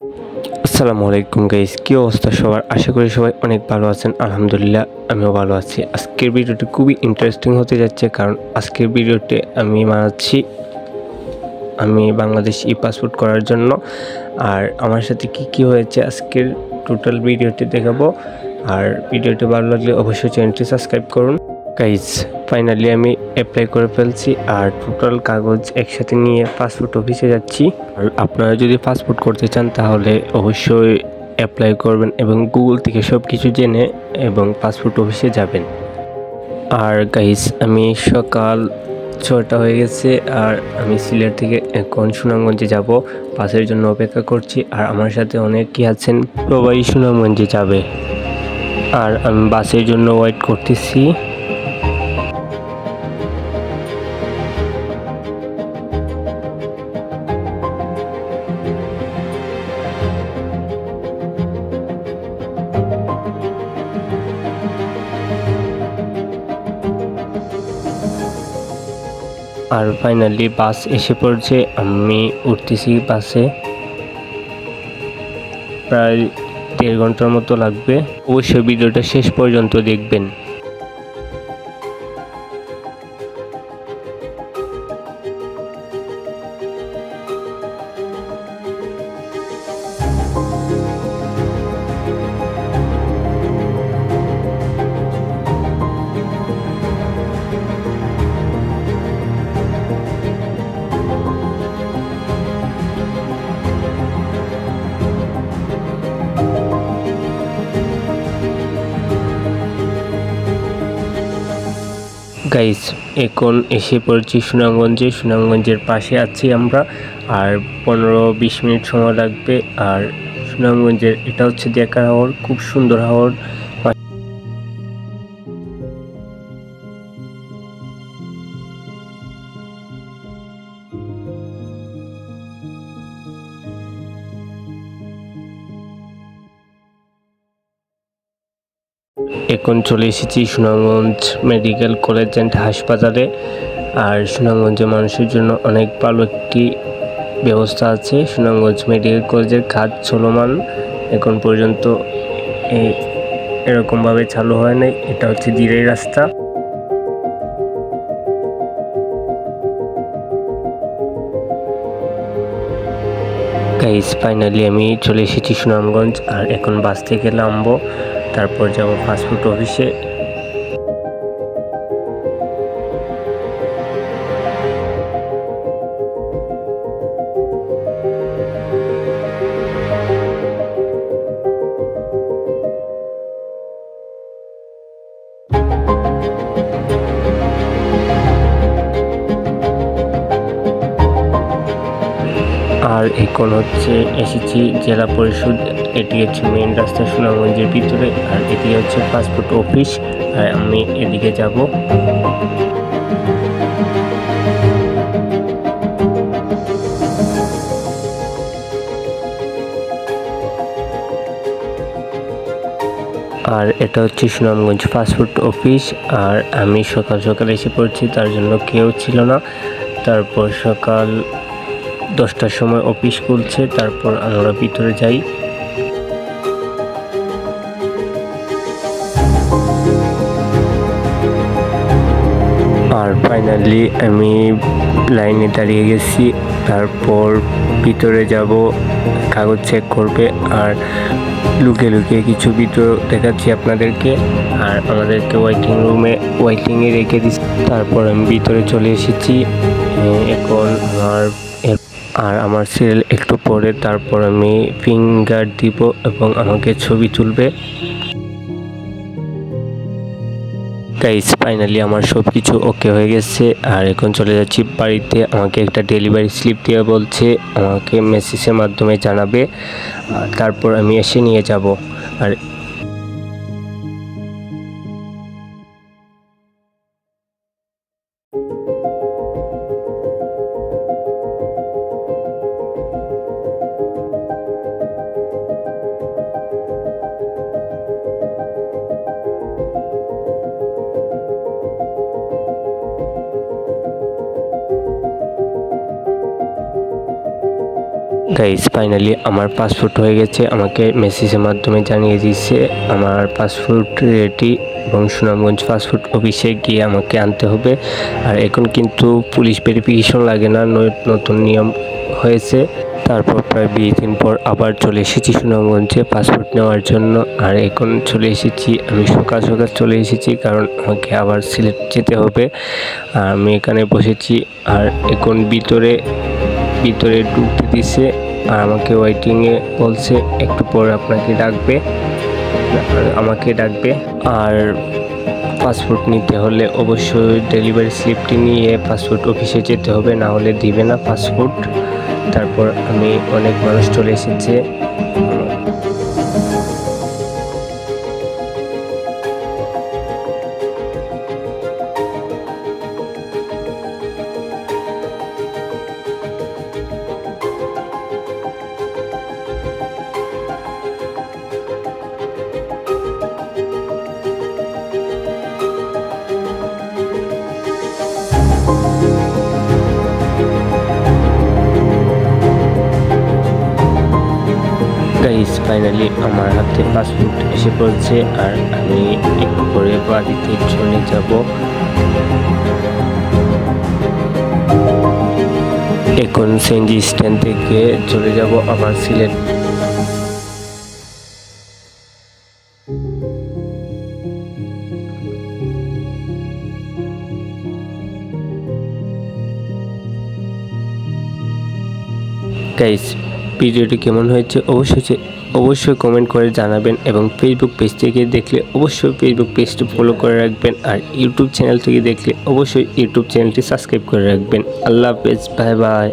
আসসালামু আলাইকুম গাইস, কি অবস্থা সবার? আশা করি সবাই অনেক ভালো আছেন। আলহামদুলিল্লাহ আমিও ভালো আছি। আজকের ভিডিওটি খুবই ইন্টারেস্টিং হতে যাচ্ছে, কারণ আজকের ভিডিওতে আমি বানাচ্ছি আমি বাংলাদেশ পাসপোর্ট করার জন্য। আর আমার সাথে কি হয়েছে আজকের টোটাল ভিডিওটি দেখাবো। আর ভিডিওটি ভালো লাগলে অবশ্যই চ্যানেলটি সাবস্ক্রাইব করুন। গাইস, ফাইনালি আমি অ্যাপ্লাই করে ফেলছি আর টোটাল কাগজ একসাথে নিয়ে পাসপোর্ট অফিসে যাচ্ছি। আর আপনারা যদি পাসপোর্ট করতে চান তাহলে অবশ্যই অ্যাপ্লাই করবেন এবং গুগল থেকে সব কিছু জেনে এবং পাসপোর্ট অফিসে যাবেন। আর গাইস, আমি সকাল 6টা হয়ে গেছে আর আমি সিলেট থেকে এখন সুনামগঞ্জে যাব। বাসের জন্য অপেক্ষা করছি। আর আমার সাথে অনেকেই আছেন সবাই সুনামগঞ্জে যাবে, আর আমি বাসের জন্য ওয়েট করতেছি। আর ফাইনালি বাস এসে পড়ছে, আমি উঠতেছি বাসে। প্রায় 1.5 ঘন্টার মতো লাগবে। অবশ্যই ভিডিওটা শেষ পর্যন্ত দেখবেন। গাইস, এখন এসে পড়ছি সুনামগঞ্জে। সুনামগঞ্জের পাশে আছি আমরা। আর 15-20 মিনিট সময় লাগবে। আর সুনামগঞ্জের এটা হচ্ছে দেখার হাওর, খুব সুন্দর হাওর। এখন চলে এসেছি সুনামগঞ্জ মেডিকেল কলেজ অ্যান্ড হাসপাতালে। আর সুনামগঞ্জে মানুষের জন্য অনেক ভালো একটি ব্যবস্থা আছে। সুনামগঞ্জ মেডিকেল কলেজের কাজ চলমান, এখন পর্যন্ত এরকমভাবে চালু হয় নাই। এটা হচ্ছে দিরেই রাস্তা। গাইস, ফাইনালি আমি চলে এসেছি সুনামগঞ্জ। আর এখন বাস থেকে নামবো, তারপর যাব পাসপোর্ট অফিসে। আর এখন হচ্ছে এসেছি জেলা পরিষদ। এটি হচ্ছে মেইন রাস্তা সুনামগঞ্জের ভিতরে, আর এটি হচ্ছে পাসপোর্ট অফিস। আর আমি এদিকে যাব। আর এটা হচ্ছে সুনামগঞ্জ পাসপোর্ট অফিস। আর আমি সকাল সকাল এসে পড়ছি, তার জন্য কেউ ছিল না। তারপর সকাল 10টার সময় অফিস খুলছে, তারপর আমরা ভিতরে যাই। আর ফাইনালি আমি লাইনে দাঁড়িয়ে গেছি। তারপর ভিতরে যাব, কাগজ চেক করবে। আর লুকিয়ে কিছু ভিডিও দেখাচ্ছি আপনাদেরকে। আর আমাদেরকে ওয়েটিংয়ে রেখে দিচ্ছি। তারপর আমি ভিতরে চলে এসেছি। এখন আমার সিরিয়াল একটু পরে, তারপর আমি ফিঙ্গার দিব এবং আমাকে ছবি তুলবে। গাইস, ফাইনালি আমার সব কিছু ওকে হয়ে গেছে। আর এখন চলে যাচ্ছি বাড়িতে। আমাকে একটা ডেলিভারি স্লিপ দিয়ে বলছে, আমাকে মেসেজের মাধ্যমে জানাবে। তারপর আমি এসে নিয়ে যাব। আর গাইস ফাইনালি আমার পাসপোর্ট হয়ে গেছে, আমাকে মেসেজের মাধ্যমে জানিয়ে দিয়েছে আমার পাসপোর্ট রেডি এবং সুনামগঞ্জ পাসপোর্ট অফিসে গিয়ে আমাকে আনতে হবে। আর এখন কিন্তু পুলিশ ভেরিফিকেশন লাগে না, নতুন নিয়ম হয়েছে। তারপর প্রায় 20 দিন পর আবার চলে এসেছি সুনামগঞ্জে পাসপোর্ট নেওয়ার জন্য। আর এখন চলে এসেছি, আমি সকাল সকাল চলে এসেছি কারণ আমাকে আবার সিলেট যেতে হবে। আর আমি এখানে বসেছি আর এখন ভিতরে ঢুকতে দিছে আর আমাকে ওয়েটিংয়ে বলছে একটু পর আমাকে ডাকবে। আর পাসপোর্ট নিতে হলে অবশ্যই ডেলিভারি স্লিপটি নিয়ে পাসপোর্ট অফিসে যেতে হবে, না হলে দিবে না পাসপোর্ট। তারপর আমি অনেক মানুষ চলে এসেছে। গাইস ফাইনালি আমার হাতে পাসপোর্ট এসে পড়ছে আর আমি একটু করে বাড়িতে চলে যাব। এখন সিএনজি স্ট্যান্ড থেকে চলে যাব আবার সিলেট। গাইস ভিডিওটি কেমন হয়েছে অবশ্যই কমেন্ট করে জানাবেন এবং ফেসবুক পেজ থেকে দেখলে অবশ্যই ফেসবুক পেজটি ফলো করে রাখবেন আর ইউটিউব চ্যানেল থেকে দেখলে অবশ্যই ইউটিউব চ্যানেলটি সাবস্ক্রাইব করে রাখবেন। আল্লাহ হাফেজ, বাই বাই।